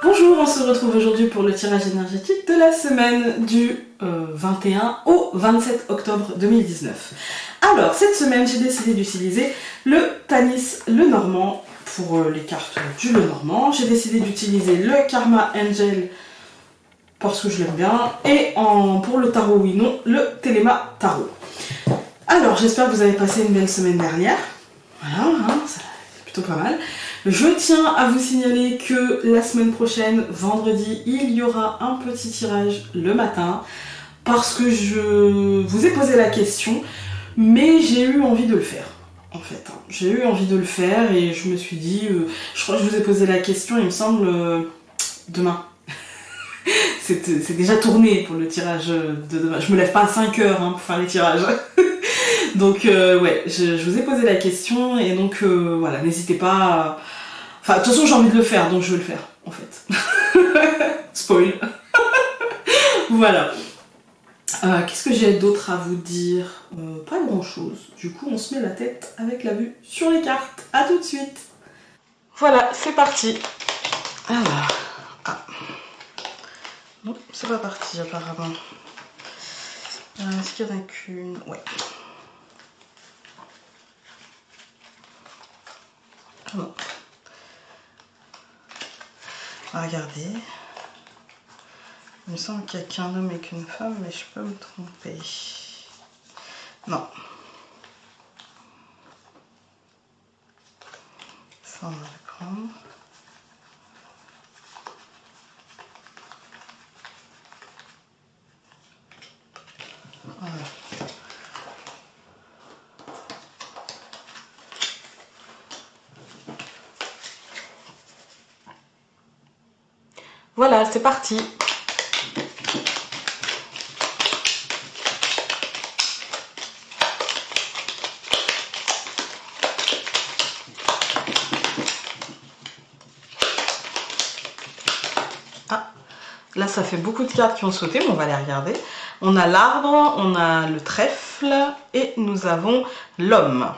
Bonjour, on se retrouve aujourd'hui pour le tirage énergétique de la semaine du 21 au 27 octobre 2019. Alors, cette semaine, j'ai décidé d'utiliser le Tanis Lenormand pour les cartes du Lenormand. J'ai décidé d'utiliser le Karma Angel parce que je l'aime bien. Et pour le tarot oui non, le Téléma Tarot. Alors, j'espère que vous avez passé une belle semaine dernière. Voilà, ça c'est plutôt pas mal. Je tiens à vous signaler que la semaine prochaine, vendredi, il y aura un petit tirage le matin parce que je vous ai posé la question, mais j'ai eu envie de le faire. En fait, j'ai eu envie de le faire et je me suis dit, je crois que je vous ai posé la question, il me semble, demain. C'est déjà tourné pour le tirage de demain. Je me lève pas à 5 heures pour faire les tirages. Donc ouais, je vous ai posé la question et donc voilà, n'hésitez pas à... Enfin, de toute façon, j'ai envie de le faire, donc je vais le faire, en fait. Spoil. Voilà. Qu'est-ce que j'ai d'autre à vous dire? Pas grand-chose. Du coup, on se met la tête avec la vue sur les cartes. À tout de suite. Voilà, c'est parti. Alors... Ah. Non, c'est pas parti, apparemment. Est-ce qu'il y en a qu'une? Ouais. Ah non. Regardez. Il me semble qu'il n'y a qu'un homme et qu'une femme, mais je peux me tromper. Non. Ça, on va le prendre. Voilà. Voilà, c'est parti. Ah, là ça fait beaucoup de cartes qui ont sauté, mais on va les regarder. On a l'arbre, on a le trèfle et nous avons l'homme.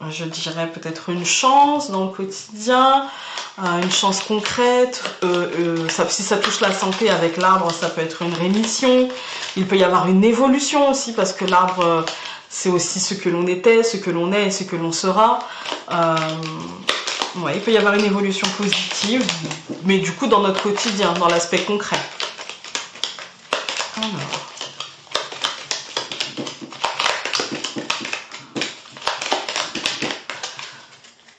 Je dirais peut-être une chance dans le quotidien, une chance concrète. Si ça touche la santé avec l'arbre, ça peut être une rémission. Il peut y avoir une évolution aussi parce que l'arbre, c'est aussi ce que l'on était, ce que l'on est et ce que l'on sera. Ouais, il peut y avoir une évolution positive, mais du coup dans notre quotidien, dans l'aspect concret. Alors...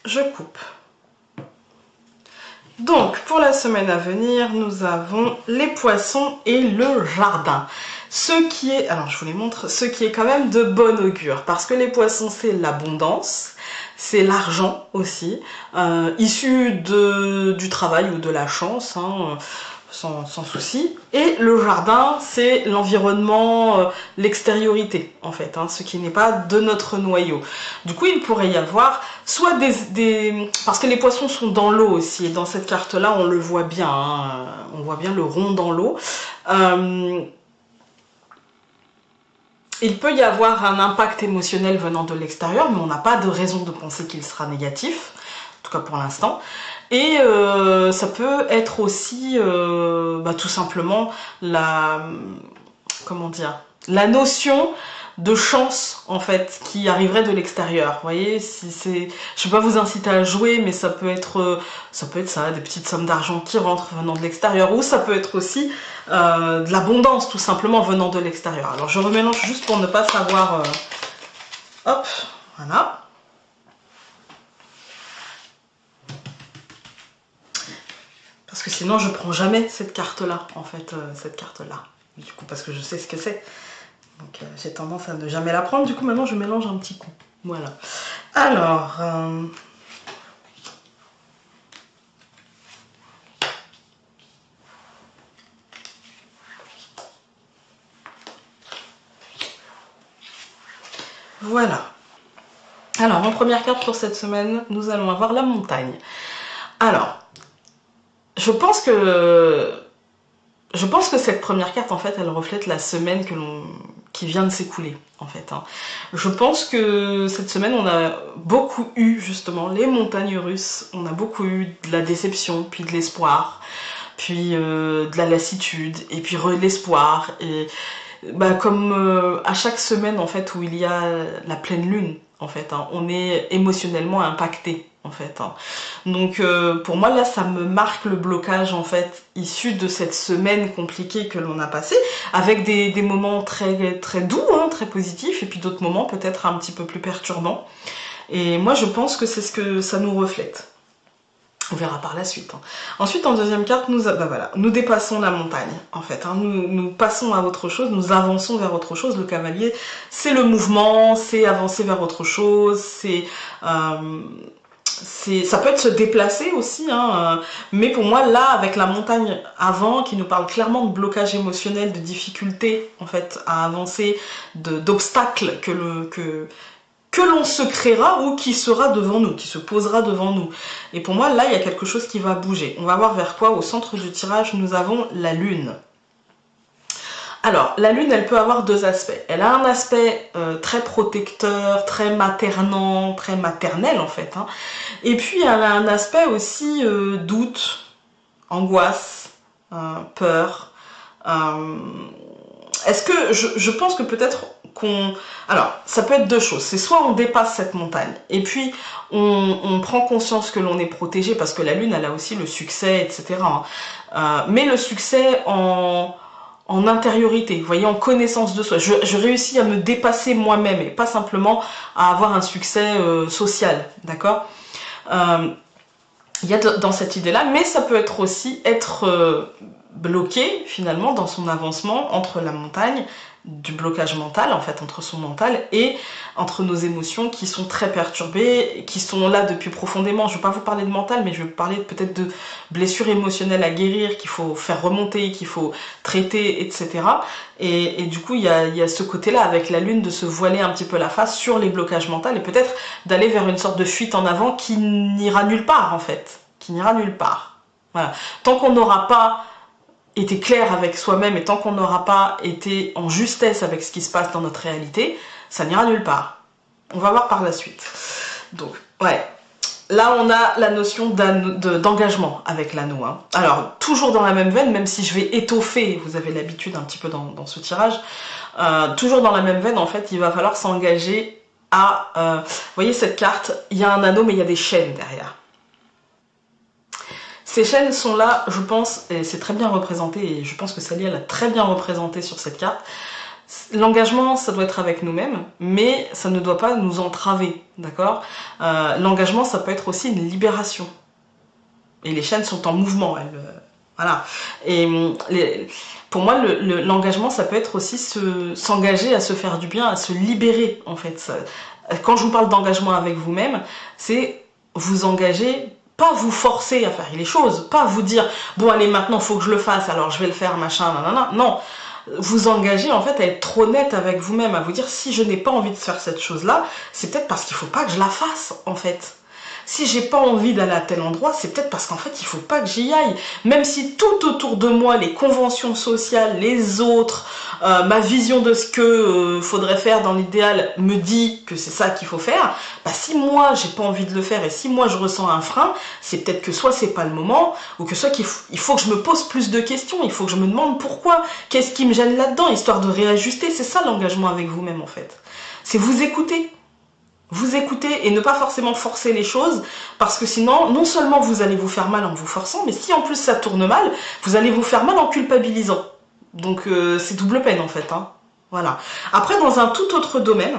je coupe. Donc, pour la semaine à venir, nous avons les poissons et le jardin. Ce qui est, alors je vous les montre, ce qui est quand même de bon augure, parce que les poissons, c'est l'abondance, c'est l'argent aussi, issu du travail ou de la chance, sans souci. Et le jardin, c'est l'environnement, l'extériorité, en fait, ce qui n'est pas de notre noyau. Du coup, il pourrait y avoir soit parce que les poissons sont dans l'eau aussi, et dans cette carte-là, on le voit bien, on voit bien le rond dans l'eau. Il peut y avoir un impact émotionnel venant de l'extérieur, mais on n'a pas de raison de penser qu'il sera négatif, en tout cas pour l'instant. Et ça peut être aussi tout simplement comment dire, la notion de chance en fait qui arriverait de l'extérieur. Vous voyez, je ne vais pas vous inciter à jouer, mais ça peut être ça, des petites sommes d'argent qui rentrent venant de l'extérieur, ou ça peut être aussi de l'abondance tout simplement venant de l'extérieur. Alors je remélange juste pour ne pas savoir. Hop, voilà. Parce que sinon je prends jamais cette carte là, en fait, cette carte là. Du coup, parce que je sais ce que c'est. Donc j'ai tendance à ne jamais la prendre. Du coup, maintenant je mélange un petit coup. Voilà. Alors... voilà. Alors, en première carte pour cette semaine, nous allons avoir la montagne. Alors, je pense que cette première carte, en fait, elle reflète la semaine qui vient de s'écouler, en fait. Je pense que cette semaine, on a beaucoup eu, justement, les montagnes russes. On a beaucoup eu de la déception, puis de l'espoir, puis de la lassitude, et puis l'espoir, et bah, comme à chaque semaine en fait où il y a la pleine lune, en fait, hein, on est émotionnellement impacté, en fait. Hein. Donc pour moi là, ça me marque le blocage en fait issu de cette semaine compliquée que l'on a passée, avec des moments très très doux, hein, très positifs, et puis d'autres moments peut-être un petit peu plus perturbants. Et moi je pense que c'est ce que ça nous reflète. On verra par la suite. Hein. Ensuite, en deuxième carte, nous dépassons la montagne, en fait. Hein. Nous passons à autre chose, nous avançons vers autre chose. Le cavalier, c'est le mouvement, c'est avancer vers autre chose, ça peut être se déplacer aussi, hein, mais pour moi, là, avec la montagne avant, qui nous parle clairement de blocage émotionnel, de difficulté, en fait, à avancer, d'obstacles que l'on se créera ou qui sera devant nous, qui se posera devant nous. Et pour moi, là, il y a quelque chose qui va bouger. On va voir vers quoi. Au centre du tirage, nous avons la lune. Alors, la lune, elle peut avoir deux aspects. Elle a un aspect très protecteur, très maternant, très maternel, en fait. Hein. Et puis, elle a un aspect aussi doute, angoisse, peur. Est-ce que je pense que peut-être alors, ça peut être deux choses. C'est soit on dépasse cette montagne, et puis on prend conscience que l'on est protégé, parce que la lune, elle a aussi le succès, etc. Hein. Mais le succès en intériorité, vous voyez, en connaissance de soi. Je réussis à me dépasser moi-même, et pas simplement à avoir un succès social, d'accord. Il y a dans cette idée-là, mais ça peut être aussi être bloqué, finalement, dans son avancement entre la montagne, du blocage mental, en fait, entre son mental et entre nos émotions qui sont très perturbées, qui sont là depuis profondément. Je ne vais pas vous parler de mental, mais je vais vous parler peut-être de blessures émotionnelles à guérir, qu'il faut faire remonter, qu'il faut traiter, etc. Et du coup, il y a ce côté-là avec la lune de se voiler un petit peu la face sur les blocages mentaux et peut-être d'aller vers une sorte de fuite en avant qui n'ira nulle part, en fait. Qui n'ira nulle part. Voilà. Tant qu'on n'aura pas été clair avec soi-même et tant qu'on n'aura pas été en justesse avec ce qui se passe dans notre réalité, ça n'ira nulle part. On va voir par la suite. Donc, ouais. Là, on a la notion d'engagement avec l'anneau. Hein. Alors, toujours dans la même veine, même si je vais étoffer, vous avez l'habitude un petit peu dans ce tirage, toujours dans la même veine, en fait, il va falloir s'engager à... vous voyez cette carte, il y a un anneau, mais il y a des chaînes derrière. Ces chaînes sont là, je pense, et c'est très bien représenté, et je pense que Sally l'a très bien représenté sur cette carte. L'engagement, ça doit être avec nous-mêmes, mais ça ne doit pas nous entraver, d'accord. L'engagement, ça peut être aussi une libération. Et les chaînes sont en mouvement, voilà. Et pour moi, l'engagement, ça peut être aussi s'engager à se faire du bien, à se libérer, en fait. Quand je vous parle d'engagement avec vous-même, c'est vous engager, pas vous forcer à faire les choses, pas vous dire bon allez maintenant faut que je le fasse alors je vais le faire machin nanana, non, vous engagez en fait à être trop honnête avec vous-même, à vous dire si je n'ai pas envie de faire cette chose là, c'est peut-être parce qu'il faut pas que je la fasse en fait. Si j'ai pas envie d'aller à tel endroit, c'est peut-être parce qu'en fait il faut pas que j'y aille. Même si tout autour de moi, les conventions sociales, les autres, ma vision de ce que faudrait faire dans l'idéal me dit que c'est ça qu'il faut faire, bah si moi j'ai pas envie de le faire et si moi je ressens un frein, c'est peut-être que soit c'est pas le moment, ou que soit il faut que je me pose plus de questions, il faut que je me demande pourquoi, qu'est-ce qui me gêne là-dedans, histoire de réajuster. C'est ça l'engagement avec vous-même en fait. C'est vous écouter. Vous écoutez et ne pas forcément forcer les choses, parce que sinon, non seulement vous allez vous faire mal en vous forçant, mais si en plus ça tourne mal, vous allez vous faire mal en culpabilisant. Donc c'est double peine en fait. Hein. Voilà. Après, dans un tout autre domaine,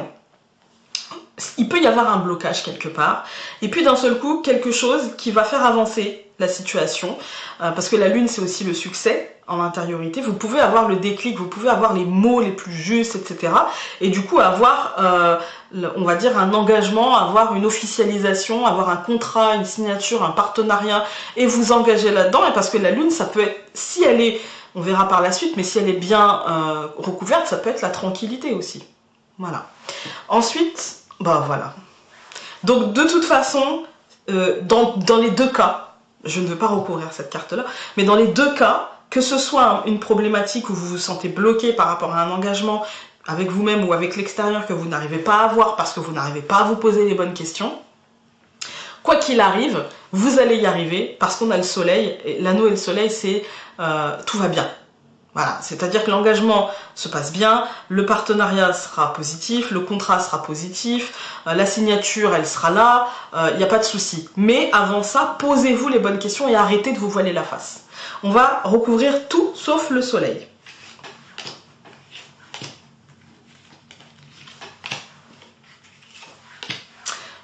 il peut y avoir un blocage quelque part, et puis d'un seul coup, quelque chose qui va faire avancer la situation, parce que la lune c'est aussi le succès en intériorité, vous pouvez avoir le déclic, vous pouvez avoir les mots les plus justes, etc. Et du coup avoir, on va dire, un engagement, avoir une officialisation, avoir un contrat, une signature, un partenariat, et vous engager là-dedans, et parce que la lune, ça peut être, si elle est, on verra par la suite, mais si elle est bien recouverte, ça peut être la tranquillité aussi. Voilà. Ensuite, bah voilà. Donc de toute façon, dans les deux cas, je ne veux pas recourir à cette carte-là, mais dans les deux cas, que ce soit une problématique où vous vous sentez bloqué par rapport à un engagement avec vous-même ou avec l'extérieur que vous n'arrivez pas à avoir parce que vous n'arrivez pas à vous poser les bonnes questions, quoi qu'il arrive, vous allez y arriver parce qu'on a le soleil, et l'anneau et le soleil, c'est tout va bien. Voilà, c'est-à-dire que l'engagement se passe bien, le partenariat sera positif, le contrat sera positif, la signature, elle sera là, il n'y a pas de souci. Mais avant ça, posez-vous les bonnes questions et arrêtez de vous voiler la face. On va recouvrir tout sauf le soleil.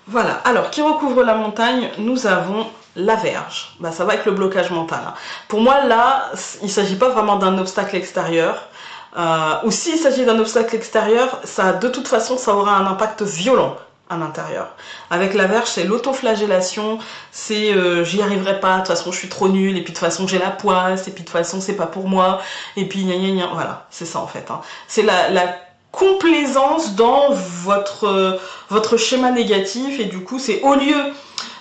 Voilà, alors qui recouvre la montagne, nous avons la Vierge. Bah, ça va avec le blocage mental. Hein. Pour moi, là, il ne s'agit pas vraiment d'un obstacle extérieur. Ou s'il s'agit d'un obstacle extérieur, ça, de toute façon, ça aura un impact violent à l'intérieur. Avec la Vierge, c'est l'autoflagellation, c'est j'y arriverai pas, de toute façon je suis trop nulle, et puis de toute façon j'ai la poisse, et puis de toute façon c'est pas pour moi, et puis gna gna gna, voilà, c'est ça en fait. Hein. C'est la complaisance dans votre schéma négatif, et du coup c'est au lieu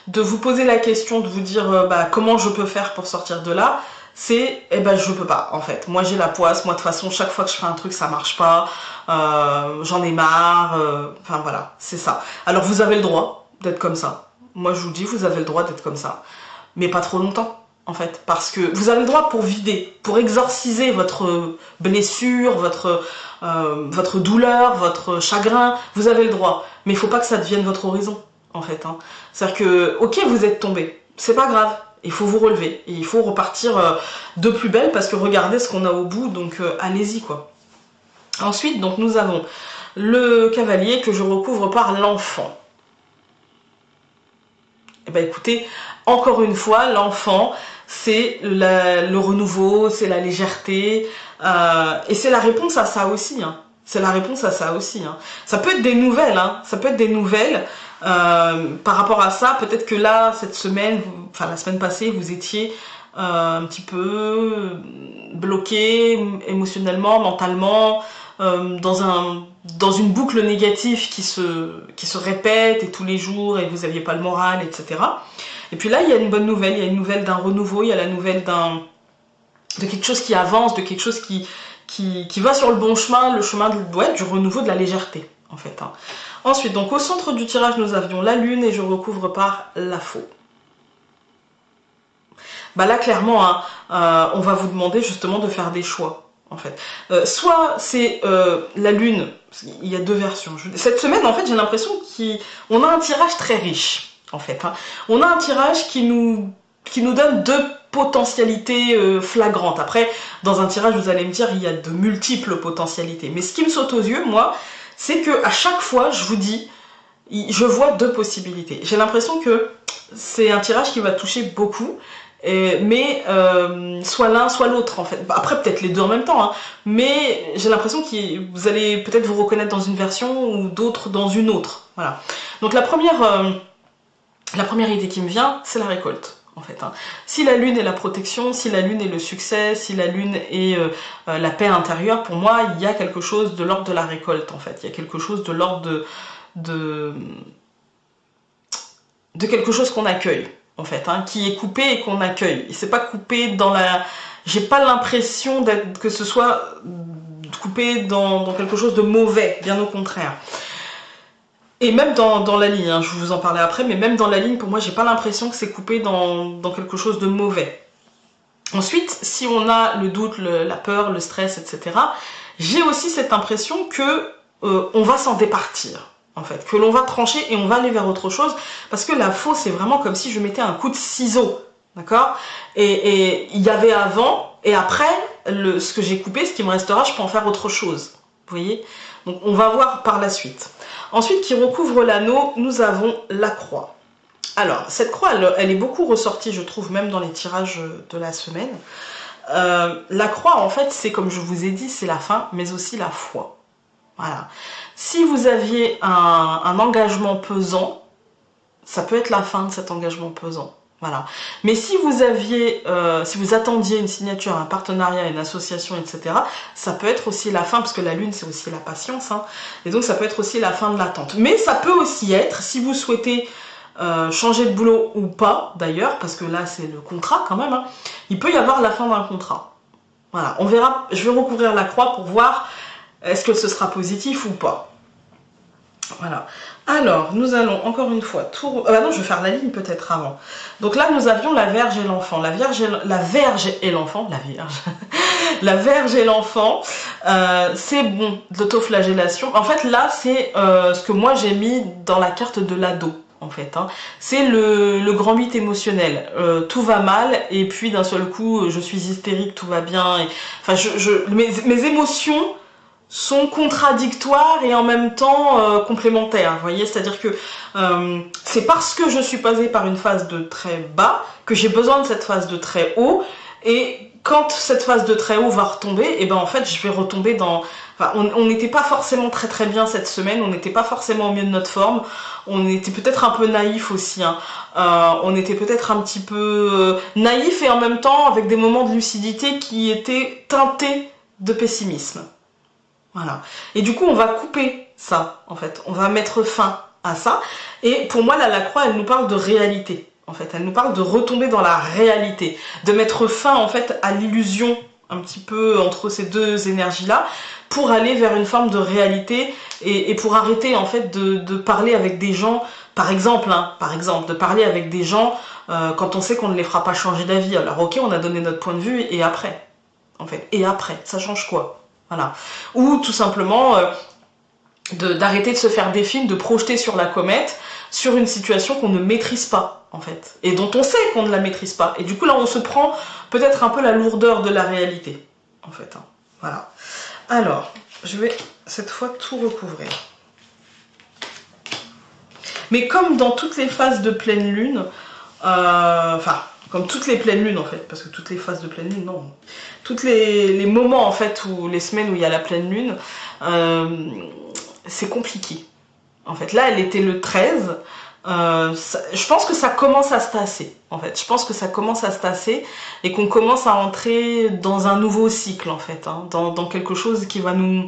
de vous poser la question, de vous dire bah, comment je peux faire pour sortir de là, c'est eh ben je peux pas en fait. Moi j'ai la poisse, moi de toute façon chaque fois que je fais un truc ça marche pas, j'en ai marre, enfin voilà, c'est ça. Alors vous avez le droit d'être comme ça. Moi je vous dis, vous avez le droit d'être comme ça, mais pas trop longtemps en fait, parce que vous avez le droit pour vider, pour exorciser votre blessure, votre douleur, votre chagrin, vous avez le droit, mais il faut pas que ça devienne votre horizon en fait. Hein. C'est-à-dire que, ok, vous êtes tombé, c'est pas grave, il faut vous relever, et il faut repartir de plus belle, parce que regardez ce qu'on a au bout, donc allez-y quoi. Ensuite, donc nous avons le cavalier que je recouvre par l'enfant. Et ben écoutez, encore une fois, l'enfant, c'est le renouveau, c'est la légèreté, et c'est la réponse à ça aussi. Hein. C'est la réponse à ça aussi. Hein. Ça peut être des nouvelles, hein. Ça peut être des nouvelles. Par rapport à ça, peut-être que là, cette semaine, enfin la semaine passée, vous étiez un petit peu bloqué émotionnellement, mentalement, dans une boucle négative qui se répète et tous les jours, et vous n'aviez pas le moral, etc. Et puis là, il y a une bonne nouvelle, il y a une nouvelle d'un renouveau, il y a la nouvelle de quelque chose qui avance, de quelque chose qui va sur le bon chemin, le chemin du renouveau, de la légèreté, en fait. Hein. Ensuite, donc au centre du tirage, nous avions la lune et je recouvre par la faux. Bah là, clairement, hein, on va vous demander justement de faire des choix, en fait. Soit c'est la lune, il y a deux versions. Cette semaine, en fait, j'ai l'impression qu'on a un tirage très riche, en fait. Hein. On a un tirage qui nous donne deux potentialités flagrantes. Après, dans un tirage, vous allez me dire, il y a de multiples potentialités. Mais ce qui me saute aux yeux, moi, c'est que à chaque fois, je vous dis, je vois deux possibilités. J'ai l'impression que c'est un tirage qui va toucher beaucoup, mais soit l'un, soit l'autre en fait. Après, peut-être les deux en même temps, hein, mais j'ai l'impression que vous allez peut-être vous reconnaître dans une version ou d'autres dans une autre. Voilà. Donc la première idée qui me vient, c'est la récolte. En fait, hein. Si la lune est la protection, si la lune est le succès, si la lune est la paix intérieure, pour moi, il y a quelque chose de l'ordre de la récolte, en fait. Il y a quelque chose de l'ordre de quelque chose qu'on accueille, en fait, hein, qui est coupé et qu'on accueille. Et c'est pas coupé dans la... J'ai pas l'impression que ce soit coupé dans quelque chose de mauvais, bien au contraire. Et même dans la ligne, hein, je vous en parlais après, mais même dans la ligne, pour moi, j'ai pas l'impression que c'est coupé dans quelque chose de mauvais. Ensuite, si on a le doute, la peur, le stress, etc., j'ai aussi cette impression que on va s'en départir, en fait, que l'on va trancher et on va aller vers autre chose, parce que la faux, c'est vraiment comme si je mettais un coup de ciseau, d'accord ? Et il y avait avant, et après, ce que j'ai coupé, ce qui me restera, je peux en faire autre chose, vous voyez ? Donc on va voir par la suite. Ensuite, qui recouvre l'anneau, nous avons la croix. Alors, cette croix, elle est beaucoup ressortie, je trouve, même dans les tirages de la semaine. La croix, en fait, c'est comme je vous ai dit, c'est la fin, mais aussi la foi. Voilà. Si vous aviez un engagement pesant, ça peut être la fin de cet engagement pesant. Voilà. Mais si vous attendiez une signature, un partenariat, une association, etc., ça peut être aussi la fin, parce que la lune, c'est aussi la patience, hein, et donc ça peut être aussi la fin de l'attente. Mais ça peut aussi être, si vous souhaitez changer de boulot ou pas, d'ailleurs, parce que là, c'est le contrat quand même, hein, il peut y avoir la fin d'un contrat. Voilà, on verra, je vais recouvrir la croix pour voir est-ce que ce sera positif ou pas. Voilà. Alors, nous allons encore une fois tout... Ah bah non, je vais faire la ligne peut-être avant. Donc là, nous avions la Vierge et l'enfant. La Verge et l'enfant. La Vierge. La Verge et l'enfant. C'est bon, l'autoflagellation. En fait, là, c'est ce que moi j'ai mis dans la carte de l'ado. En fait, hein. C'est le grand 8 émotionnel. Tout va mal et puis d'un seul coup, je suis hystérique, tout va bien. Et... Enfin, mes émotions sont contradictoires et en même temps complémentaires. Vous voyez, c'est-à-dire que c'est parce que je suis passée par une phase de très bas que j'ai besoin de cette phase de très haut. Et quand cette phase de très haut va retomber, et ben en fait, je vais retomber dans... Enfin, on n'était pas forcément très bien cette semaine, on n'était pas forcément au mieux de notre forme, on était peut-être un peu naïf aussi, hein. On était peut-être un petit peu naïf et en même temps avec des moments de lucidité qui étaient teintés de pessimisme. Voilà. Et du coup, on va couper ça, en fait. On va mettre fin à ça. Et pour moi, là, la croix, elle nous parle de réalité. En fait, elle nous parle de retomber dans la réalité, de mettre fin, en fait, à l'illusion un petit peu entre ces deux énergies-là, pour aller vers une forme de réalité et pour arrêter, en fait, de parler avec des gens, par exemple, de parler avec des gens quand on sait qu'on ne les fera pas changer d'avis. Alors, ok, on a donné notre point de vue, et après, en fait, et après, ça change quoi? Voilà. Ou tout simplement d'arrêter de se faire des films, de projeter sur la comète, sur une situation qu'on ne maîtrise pas, en fait. Et dont on sait qu'on ne la maîtrise pas. Et du coup, là, on se prend peut-être un peu la lourdeur de la réalité, en fait. Hein. Voilà. Alors, je vais cette fois tout recouvrir. Mais comme dans toutes les phases de pleine lune, comme toutes les pleines lunes en fait, parce que toutes les phases de pleine lune, non. Tous les moments en fait, où les semaines où il y a la pleine lune, c'est compliqué. En fait, là, elle était le 13. Je pense que ça commence à se tasser, en fait. Je pense que ça commence à se tasser et qu'on commence à entrer dans un nouveau cycle, en fait. Hein, dans quelque chose qui va nous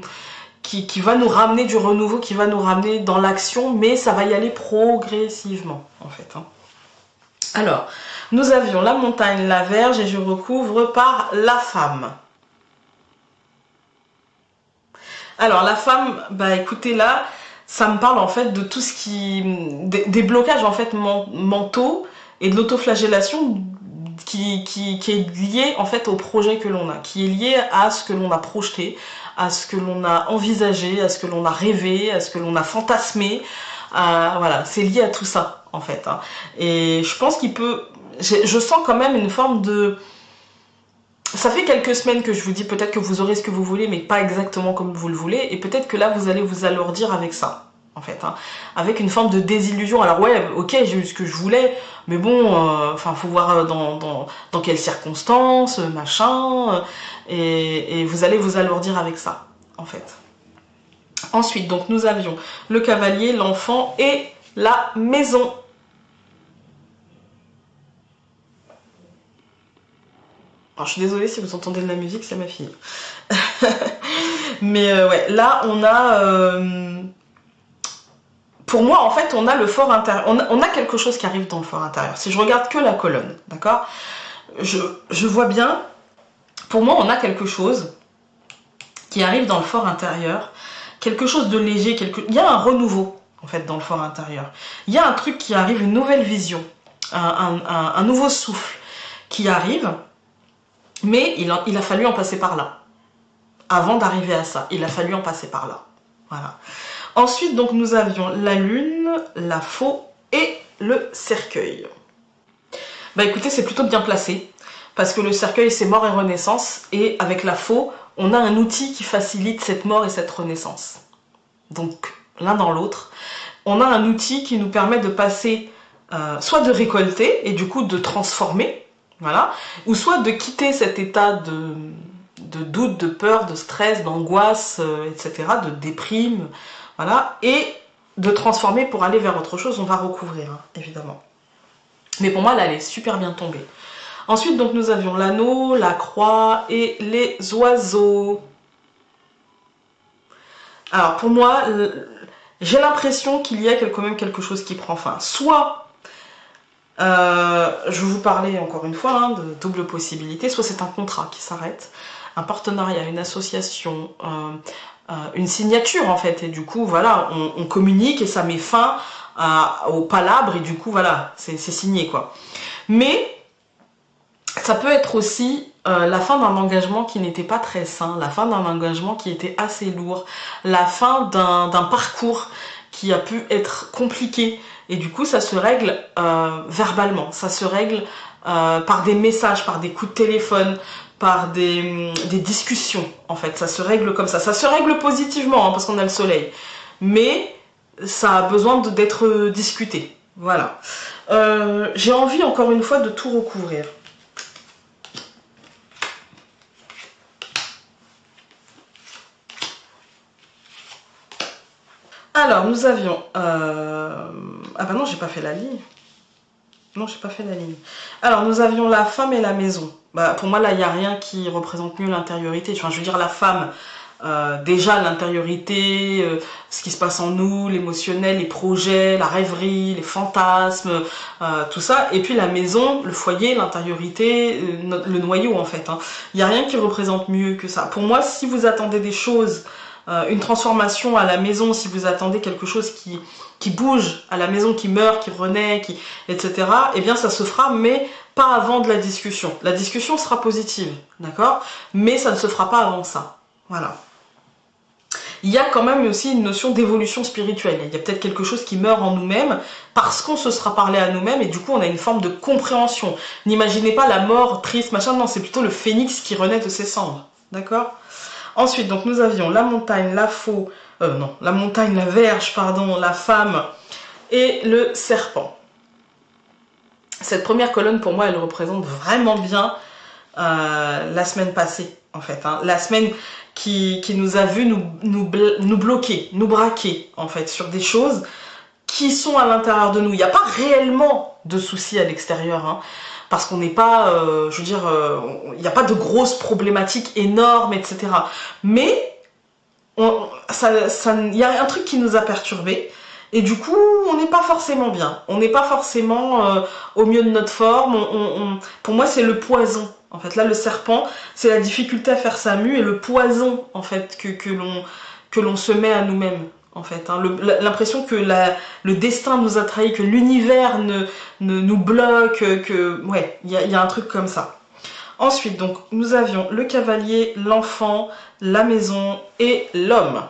ramener du renouveau, qui va nous ramener dans l'action, mais ça va y aller progressivement, en fait. Hein. Alors, nous avions la montagne, la Verge, et je recouvre par la femme. Alors, la femme, bah écoutez, là, ça me parle en fait de tout ce qui... des blocages en fait mentaux et de l'autoflagellation qui est lié en fait au projet que l'on a, qui est lié à ce que l'on a projeté, à ce que l'on a envisagé, à ce que l'on a rêvé, à ce que l'on a fantasmé. Voilà, c'est lié à tout ça en fait. Hein. Et je pense qu'il peut... Je sens quand même une forme de... Ça fait quelques semaines que je vous dis peut-être que vous aurez ce que vous voulez, mais pas exactement comme vous le voulez, et peut-être que là vous allez vous alourdir avec ça, en fait, hein, avec une forme de désillusion. Alors ouais, ok, j'ai eu ce que je voulais, mais bon, enfin, faut voir dans quelles circonstances, machin, et vous allez vous alourdir avec ça, en fait. Ensuite, donc nous avions le cavalier, l'enfant et la maison. Alors, je suis désolée si vous entendez de la musique, c'est ma fille. Mais ouais, là, on a... pour moi, en fait, on a le fort intérieur. On a quelque chose qui arrive dans le fort intérieur. Si je regarde que la colonne, d'accord, je vois bien... Pour moi, on a quelque chose qui arrive dans le fort intérieur. Quelque chose de léger. Il y a un renouveau, en fait, dans le fort intérieur. Il y a un truc qui arrive, une nouvelle vision. Un nouveau souffle qui arrive... Mais il a fallu en passer par là. Avant d'arriver à ça, il a fallu en passer par là. Voilà. Ensuite, donc, nous avions la lune, la faux et le cercueil. Bah écoutez, c'est plutôt bien placé. Parce que le cercueil, c'est mort et renaissance. Et avec la faux, on a un outil qui facilite cette mort et cette renaissance. Donc, l'un dans l'autre. On a un outil qui nous permet de passer, soit de récolter et du coup de transformer. Voilà, ou soit de quitter cet état de doute, de peur, de stress, d'angoisse, etc., de déprime, voilà, et de transformer pour aller vers autre chose. On va recouvrir, hein, évidemment. Mais pour moi, là, elle est super bien tombée. Ensuite, donc, nous avions l'anneau, la croix et les oiseaux. Alors, pour moi, j'ai l'impression qu'il y a quand même quelque chose qui prend fin. Soit... je vais vous parler encore une fois hein, de double possibilité, soit c'est un contrat qui s'arrête, un partenariat, une association, une signature en fait. Et du coup, voilà, on communique et ça met fin au palabre et du coup, voilà, c'est signé quoi. Mais ça peut être aussi la fin d'un engagement qui n'était pas très sain, la fin d'un engagement qui était assez lourd, la fin d'un parcours qui a pu être compliqué. Et du coup, ça se règle verbalement, ça se règle par des messages, par des coups de téléphone, par des discussions, en fait. Ça se règle comme ça. Ça se règle positivement, hein, parce qu'on a le soleil. Mais ça a besoin d'être discuté. Voilà. J'ai envie, encore une fois, de tout recouvrir. Alors, nous avions... Ah bah non, j'ai pas fait la ligne. Non, j'ai pas fait la ligne. Alors, nous avions la femme et la maison. Bah, pour moi, là, il n'y a rien qui représente mieux l'intériorité. Enfin, je veux dire, la femme, déjà, l'intériorité, ce qui se passe en nous, l'émotionnel, les projets, la rêverie, les fantasmes, tout ça. Et puis la maison, le foyer, l'intériorité, le noyau, en fait. Hein. Il n'y a rien qui représente mieux que ça. Pour moi, si vous attendez des choses... une transformation à la maison, si vous attendez quelque chose qui bouge à la maison, qui meurt, qui renaît, etc., eh bien ça se fera, mais pas avant de la discussion. La discussion sera positive, d'accord? Mais ça ne se fera pas avant ça. Voilà. Il y a quand même aussi une notion d'évolution spirituelle. Il y a peut-être quelque chose qui meurt en nous-mêmes parce qu'on se sera parlé à nous-mêmes et du coup on a une forme de compréhension. N'imaginez pas la mort triste, machin, non, c'est plutôt le phénix qui renaît de ses cendres, d'accord? Ensuite, donc nous avions la montagne, la faux, non, la montagne, la verge, pardon, la femme et le serpent. Cette première colonne, pour moi, elle représente vraiment bien la semaine passée, en fait. Hein. La semaine qui nous a vu nous bloquer, nous braquer, en fait, sur des choses qui sont à l'intérieur de nous. Il n'y a pas réellement de soucis à l'extérieur, hein. Parce qu'on n'est pas, je veux dire, il n'y a pas de grosses problématiques énormes, etc. Mais il y a un truc qui nous a perturbés, et du coup, on n'est pas forcément bien. On n'est pas forcément au mieux de notre forme. Pour moi, c'est le poison. En fait, là, le serpent, c'est la difficulté à faire sa mue, et le poison, en fait, que l'on se met à nous-mêmes. En fait, hein. L'impression que le destin nous a trahis, que l'univers nous bloque, que ouais, il y a un truc comme ça. Ensuite, donc, nous avions le cavalier, l'enfant, la maison et l'homme.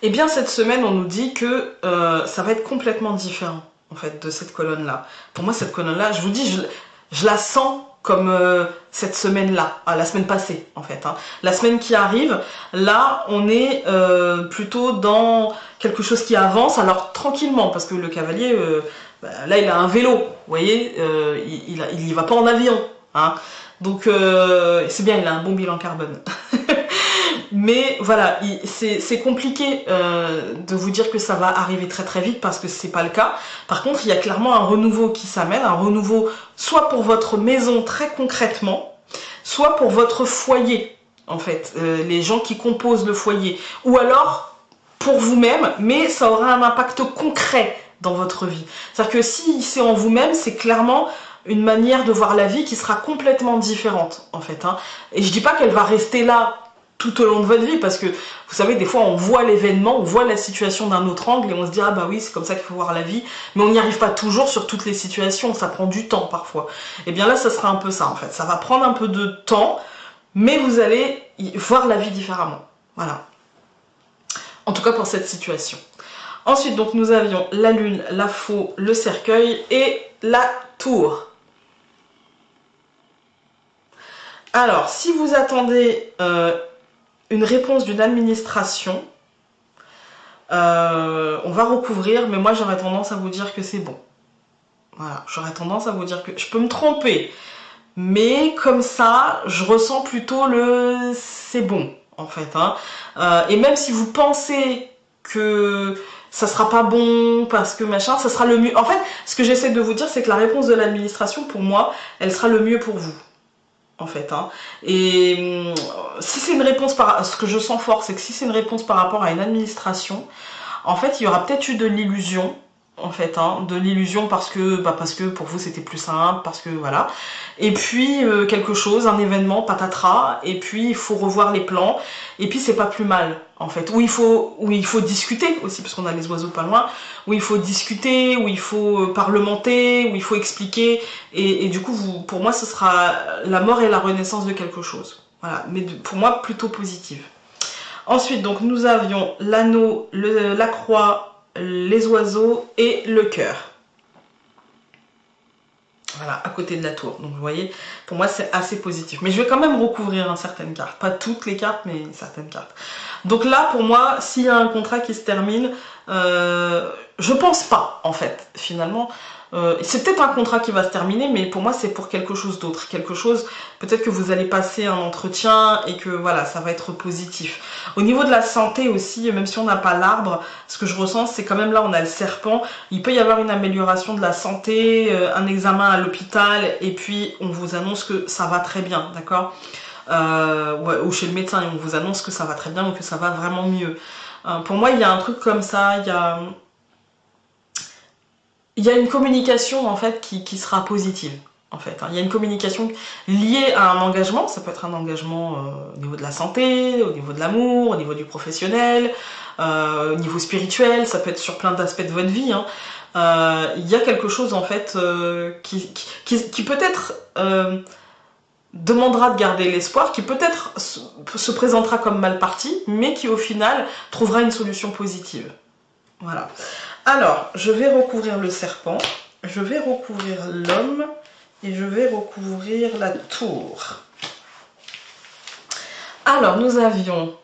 Et bien, cette semaine, on nous dit que ça va être complètement différent, en fait, de cette colonne-là. Pour moi, cette colonne-là, je vous dis, je la sens comme cette semaine-là, la semaine passée en fait. Hein. La semaine qui arrive, là on est plutôt dans quelque chose qui avance, alors tranquillement, parce que le cavalier, là il a un vélo, vous voyez, il y va pas en avion. Hein. Donc c'est bien, il a un bon bilan carbone. Mais voilà, c'est compliqué de vous dire que ça va arriver très très vite parce que c'est pas le cas. Par contre, il y a clairement un renouveau qui s'amène, un renouveau soit pour votre maison très concrètement, soit pour votre foyer, en fait, les gens qui composent le foyer, ou alors pour vous-même, mais ça aura un impact concret dans votre vie. C'est-à-dire que si c'est en vous-même, c'est clairement une manière de voir la vie qui sera complètement différente, en fait. Hein. Et je dis pas qu'elle va rester là tout au long de votre vie, parce que vous savez, des fois on voit l'événement, on voit la situation d'un autre angle et on se dit ah bah oui, c'est comme ça qu'il faut voir la vie, mais on n'y arrive pas toujours sur toutes les situations, ça prend du temps parfois. Et bien là ça sera un peu ça en fait, ça va prendre un peu de temps, mais vous allez voir la vie différemment. Voilà. En tout cas pour cette situation. Ensuite donc nous avions la lune, la faux, le cercueil et la tour. Alors si vous attendez une réponse d'une administration, on va recouvrir, mais moi j'aurais tendance à vous dire que c'est bon. Voilà, j'aurais tendance à vous dire que je peux me tromper, mais comme ça, je ressens plutôt le c'est bon, en fait. Hein. Et même si vous pensez que ça sera pas bon parce que machin, ça sera le mieux. En fait, ce que j'essaie de vous dire, c'est que la réponse de l'administration, pour moi, elle sera le mieux pour vous. En fait, hein. Et si c'est une réponse ce que je sens fort, c'est que si c'est une réponse par rapport à une administration, en fait, il y aura peut-être eu de l'illusion en fait, hein, de l'illusion parce que pour vous c'était plus simple, parce que voilà. Et puis quelque chose, un événement, patatras, et puis il faut revoir les plans, et puis c'est pas plus mal, en fait. Où il faut discuter aussi, parce qu'on a les oiseaux pas loin, où il faut discuter, où il faut parlementer, où il faut expliquer, et du coup, pour moi, ce sera la mort et la renaissance de quelque chose. Voilà, mais pour moi, plutôt positive. Ensuite, donc, nous avions l'anneau, la croix, les oiseaux et le cœur. Voilà, à côté de la tour. Donc, vous voyez, pour moi, c'est assez positif. Mais je vais quand même recouvrir certaines cartes. Pas toutes les cartes, mais certaines cartes. Donc là, pour moi, s'il y a un contrat qui se termine, je pense pas, en fait, finalement. C'est peut-être un contrat qui va se terminer, mais pour moi, c'est pour quelque chose d'autre. Quelque chose, peut-être que vous allez passer un entretien et que, voilà, ça va être positif. Au niveau de la santé aussi, même si on n'a pas l'arbre, ce que je ressens, c'est quand même là, on a le serpent. Il peut y avoir une amélioration de la santé, un examen à l'hôpital, et puis on vous annonce que ça va très bien, d'accord ? Ou chez le médecin, et on vous annonce que ça va très bien ou que ça va vraiment mieux. Pour moi, il y a un truc comme ça, il y a une communication en fait qui sera positive. En fait, hein. Il y a une communication liée à un engagement, ça peut être un engagement au niveau de la santé, au niveau de l'amour, au niveau du professionnel, au niveau spirituel, ça peut être sur plein d'aspects de votre vie. Hein. Il y a quelque chose en fait qui peut-être demandera de garder l'espoir, qui peut-être se présentera comme mal parti, mais qui au final trouvera une solution positive. Voilà. Alors, je vais recouvrir le serpent, je vais recouvrir l'homme et je vais recouvrir la tour. Alors, nous avions...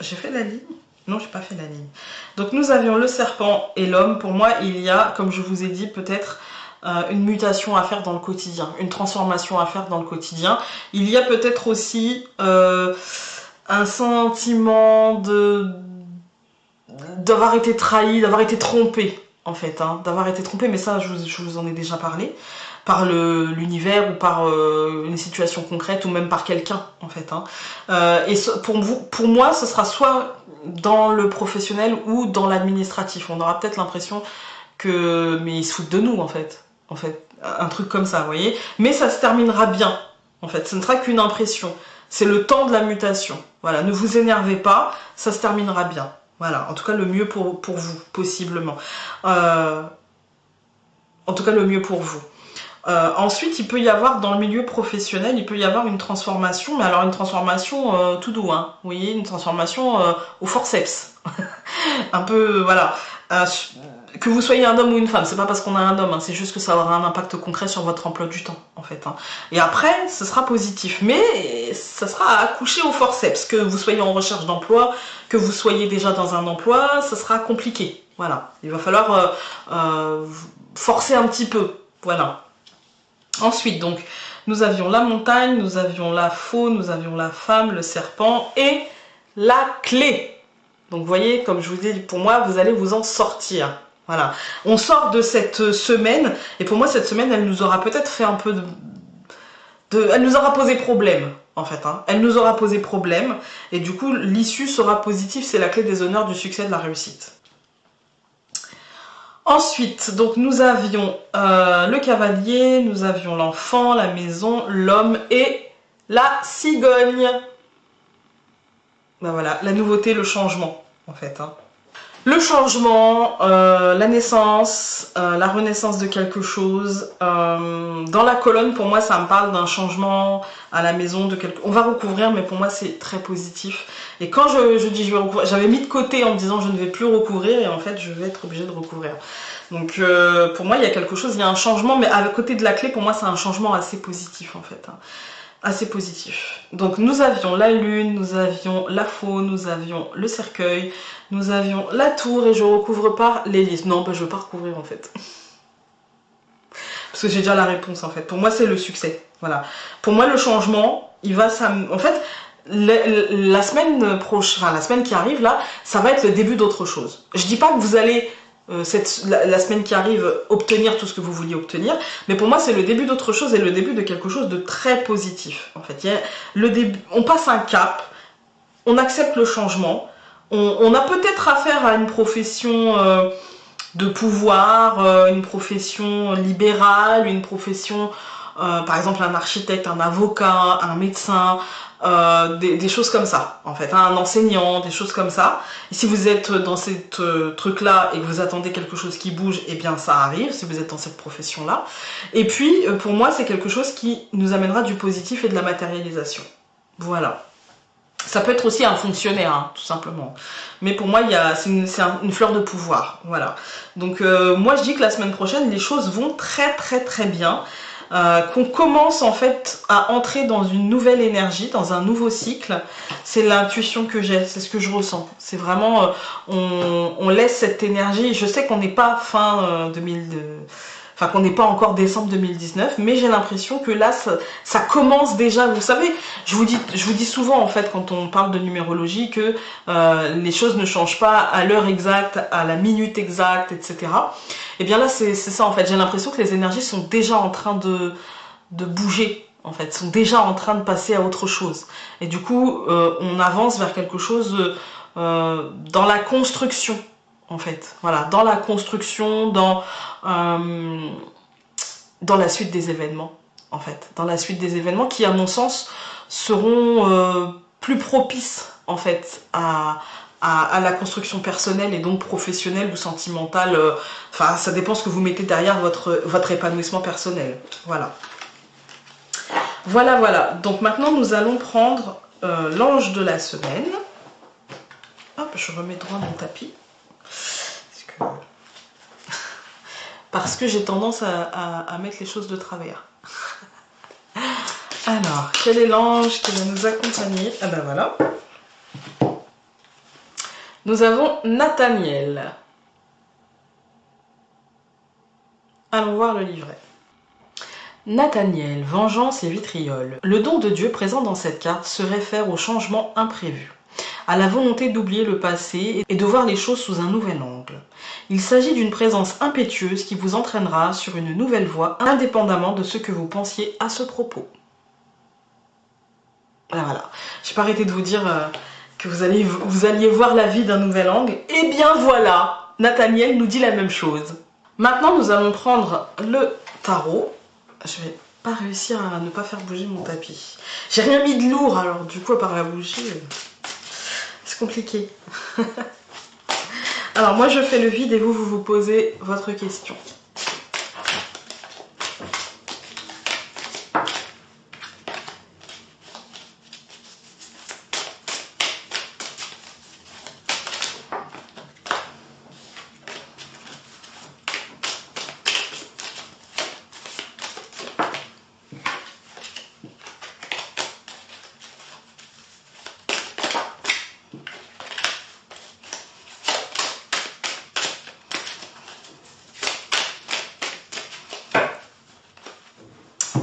j'ai fait la ligne? Non, j'ai pas fait la ligne. Donc, nous avions le serpent et l'homme. Pour moi, il y a, comme je vous ai dit, peut-être une mutation à faire dans le quotidien, une transformation à faire dans le quotidien. Il y a peut-être aussi un sentiment d'avoir été trahi, d'avoir été trompé, en fait, hein, d'avoir été trompé, mais ça, je vous en ai déjà parlé, par l'univers ou par une situation concrète ou même par quelqu'un, en fait. Hein. Et pour moi, ce sera soit dans le professionnel ou dans l'administratif. On aura peut-être l'impression que... Mais ils se foutent de nous, en fait. Un truc comme ça, vous voyez. Mais ça se terminera bien, en fait. Ce ne sera qu'une impression. C'est le temps de la mutation. Voilà, ne vous énervez pas, ça se terminera bien. Voilà, en tout cas le mieux pour vous, possiblement. En tout cas le mieux pour vous. Ensuite, il peut y avoir dans le milieu professionnel, il peut y avoir une transformation, mais alors une transformation tout doux, hein, vous voyez, une transformation au forceps. Un peu, voilà. Que vous soyez un homme ou une femme, c'est pas parce qu'on a un homme, hein, c'est juste que ça aura un impact concret sur votre emploi du temps, en fait. Hein. Et après, ce sera positif, mais ça sera à coucher au forceps. Que vous soyez en recherche d'emploi, que vous soyez déjà dans un emploi, ça sera compliqué. Voilà, il va falloir forcer un petit peu, voilà. Ensuite, donc, nous avions la montagne, nous avions la faux, nous avions la femme, le serpent et la clé. Donc, vous voyez, comme je vous dis, pour moi, vous allez vous en sortir. Voilà. On sort de cette semaine, et pour moi, cette semaine, elle nous aura peut-être fait un peu elle nous aura posé problème, en fait. Hein. Elle nous aura posé problème, et du coup, l'issue sera positive, c'est la clé des honneurs, du succès, de la réussite. Ensuite, donc nous avions le cavalier, nous avions l'enfant, la maison, l'homme et la cigogne. Ben voilà, la nouveauté, le changement, en fait. Hein. Le changement, la naissance, la renaissance de quelque chose. Dans la colonne, pour moi, ça me parle d'un changement à la maison. On va recouvrir, mais pour moi, c'est très positif. Et quand je dis je vais recouvrir, j'avais mis de côté en me disant je ne vais plus recouvrir, et en fait, je vais être obligée de recouvrir. Donc, pour moi, il y a quelque chose, il y a un changement, mais à côté de la clé, pour moi, c'est un changement assez positif, en fait. Hein. Assez positif. Donc nous avions la lune, nous avions la faux, nous avions le cercueil, nous avions la tour et je recouvre pas l'hélice. Non, bah, je veux pas recouvrir en fait. Parce que j'ai déjà la réponse en fait. Pour moi c'est le succès. Voilà. Pour moi le changement, il va en fait la semaine prochaine, enfin la semaine qui arrive là, ça va être le début d'autre chose. Je dis pas que vous allez la semaine qui arrive obtenir tout ce que vous vouliez obtenir, mais pour moi c'est le début d'autre chose et le début de quelque chose de très positif en fait. On passe un cap, on accepte le changement, on a peut-être affaire à une profession de pouvoir, une profession libérale, une profession, par exemple un architecte, un avocat, un médecin, des choses comme ça, en fait, hein, un enseignant, des choses comme ça. Et si vous êtes dans cette truc-là et que vous attendez quelque chose qui bouge, eh bien ça arrive, si vous êtes dans cette profession-là. Et puis, pour moi, c'est quelque chose qui nous amènera du positif et de la matérialisation. Voilà. Ça peut être aussi un fonctionnaire, hein, tout simplement. Mais pour moi, c'est une fleur de pouvoir. Voilà. Donc, moi, je dis que la semaine prochaine, les choses vont très, très, très bien. Qu'on commence en fait à entrer dans une nouvelle énergie, dans un nouveau cycle. C'est l'intuition que j'ai, c'est ce que je ressens. C'est vraiment, on laisse cette énergie. Je sais qu'on n'est pas fin 2002. Enfin, qu'on n'est pas encore décembre 2019, mais j'ai l'impression que là, ça commence déjà. Vous savez, je vous dis souvent, en fait, quand on parle de numérologie, que les choses ne changent pas à l'heure exacte, à la minute exacte, etc. Et bien là, c'est ça, en fait. J'ai l'impression que les énergies sont déjà en train de bouger, en fait, sont déjà en train de passer à autre chose. Et du coup, on avance vers quelque chose dans la construction, en fait. Voilà, dans la construction, dans la suite des événements, en fait. Dans la suite des événements qui, à mon sens, seront plus propices, en fait, à la construction personnelle et donc professionnelle ou sentimentale. Enfin, ça dépend ce que vous mettez derrière votre épanouissement personnel. Voilà. Voilà, voilà. Donc maintenant, nous allons prendre l'ange de la semaine. Hop, je remets droit mon tapis. Parce que j'ai tendance à mettre les choses de travers. Alors, quel est l'ange qui va nous accompagner? Ah ben voilà. Nous avons Nathaniel. Allons voir le livret. Nathaniel, vengeance et vitriol. Le don de Dieu présent dans cette carte se réfère au changement imprévu, à la volonté d'oublier le passé et de voir les choses sous un nouvel angle. Il s'agit d'une présence impétueuse qui vous entraînera sur une nouvelle voie, indépendamment de ce que vous pensiez à ce propos. Voilà. Je n'ai pas arrêté de vous dire que vous alliez voir la vie d'un nouvel angle. Eh bien voilà, Nathaniel nous dit la même chose. Maintenant, nous allons prendre le tarot. Je vais pas réussir à ne pas faire bouger mon tapis. J'ai rien mis de lourd, alors du coup, à part la bougie, c'est compliqué. Alors moi, je fais le vide et vous posez votre question.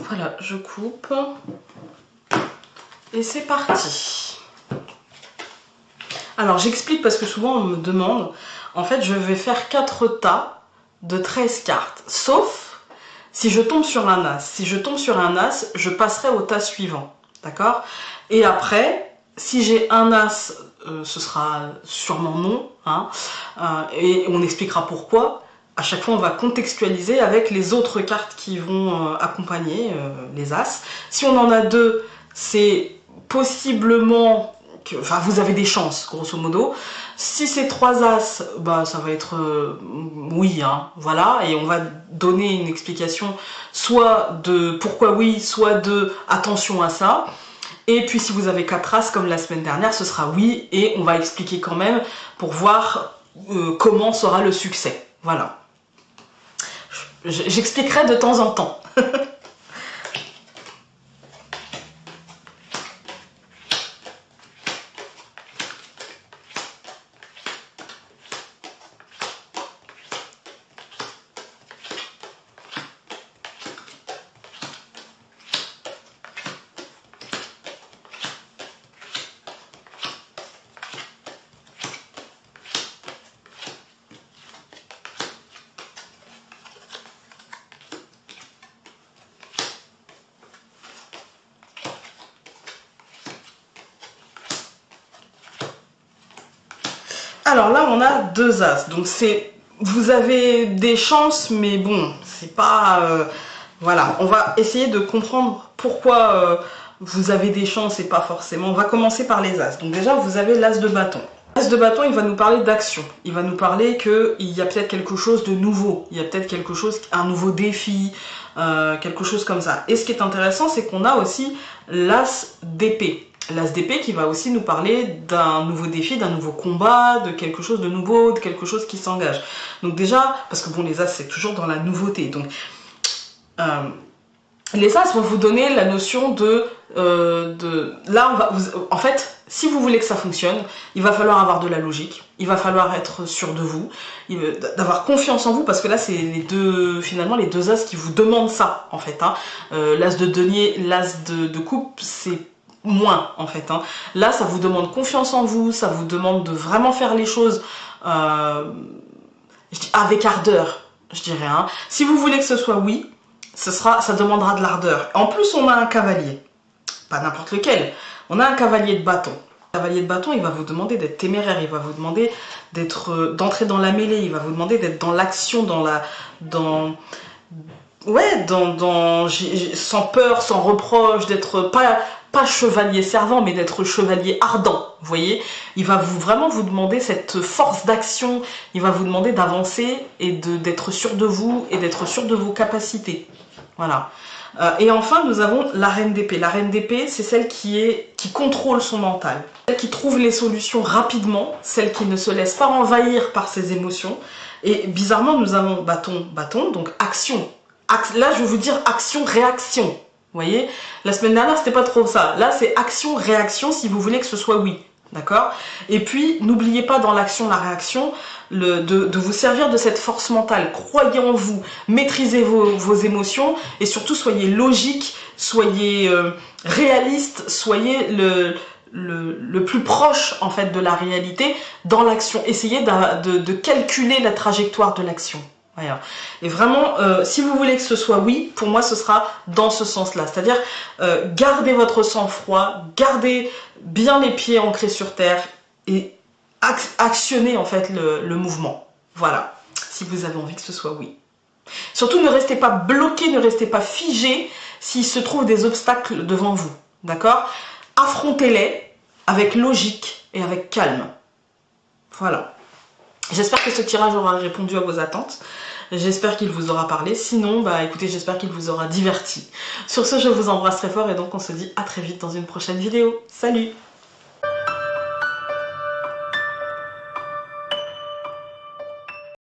Voilà, je coupe. Et c'est parti. Alors j'explique parce que souvent on me demande. En fait, je vais faire 4 tas de 13 cartes. Sauf si je tombe sur un as. Si je tombe sur un as, je passerai au tas suivant. D'accord? Et après, si j'ai un as, ce sera sûrement non. Hein, et on expliquera pourquoi. À chaque fois, on va contextualiser avec les autres cartes qui vont accompagner les as. Si on en a 2, c'est possiblement... Enfin, vous avez des chances, grosso modo. Si c'est 3 as, bah, ça va être oui, hein, voilà. Et on va donner une explication soit de pourquoi oui, soit de attention à ça. Et puis si vous avez 4 as, comme la semaine dernière, ce sera oui. Et on va expliquer quand même pour voir comment sera le succès. Voilà. J'expliquerai de temps en temps. Alors là, on a 2 as, donc c'est vous avez des chances, mais bon, c'est pas... voilà, on va essayer de comprendre pourquoi vous avez des chances et pas forcément. On va commencer par les as. Donc déjà, vous avez l'as de bâton. L'as de bâton, il va nous parler d'action. Il va nous parler qu'il y a peut-être quelque chose de nouveau. Il y a peut-être quelque chose, un nouveau défi, quelque chose comme ça. Et ce qui est intéressant, c'est qu'on a aussi l'as d'épée. L'as d'épée qui va aussi nous parler d'un nouveau défi, d'un nouveau combat, de quelque chose de nouveau, de quelque chose qui s'engage. Donc déjà, parce que bon, les as, c'est toujours dans la nouveauté. Donc, les as vont vous donner la notion de là, en fait, si vous voulez que ça fonctionne, il va falloir avoir de la logique, il va falloir être sûr de vous, d'avoir confiance en vous, parce que là, c'est finalement les deux as qui vous demandent ça, en fait. Hein. L'as de denier, l'as de coupe, c'est moins, en fait. Hein. Là, ça vous demande confiance en vous, ça vous demande de vraiment faire les choses avec ardeur, je dirais. Hein. Si vous voulez que ce soit oui, ça demandera de l'ardeur. En plus, on a un cavalier. Pas n'importe lequel. On a un cavalier de bâton. Le cavalier de bâton, il va vous demander d'être téméraire, il va vous demander d'entrer dans la mêlée, il va vous demander d'être dans l'action, sans peur, sans reproche, d'être pas chevalier servant, mais d'être chevalier ardent, vous voyez. Il va vraiment vous demander cette force d'action, il va vous demander d'avancer et d'être sûr de vous et d'être sûr de vos capacités. Voilà. Et enfin, nous avons la reine d'épée. La reine d'épée, c'est celle qui contrôle son mental. Celle qui trouve les solutions rapidement, celle qui ne se laisse pas envahir par ses émotions. Et bizarrement, nous avons bâton, bâton, donc action. Là, je vais vous dire action-réaction. Vous voyez, la semaine dernière, c'était pas trop ça. Là, c'est action-réaction si vous voulez que ce soit oui. D'accord? Et puis, n'oubliez pas dans l'action, la réaction, de vous servir de cette force mentale. Croyez en vous, maîtrisez vos émotions et surtout soyez logique, soyez réaliste, soyez le plus proche en fait de la réalité dans l'action. Essayez de calculer la trajectoire de l'action. Voilà. Et vraiment, si vous voulez que ce soit oui, pour moi ce sera dans ce sens-là. C'est-à-dire, gardez votre sang-froid, gardez bien les pieds ancrés sur terre et actionnez en fait le mouvement. Voilà, si vous avez envie que ce soit oui. Surtout ne restez pas bloqué, ne restez pas figé s'il se trouve des obstacles devant vous. D'accord? Affrontez-les avec logique et avec calme. Voilà. J'espère que ce tirage aura répondu à vos attentes. J'espère qu'il vous aura parlé. Sinon, bah écoutez, j'espère qu'il vous aura diverti. Sur ce, je vous embrasse très fort et donc on se dit à très vite dans une prochaine vidéo. Salut!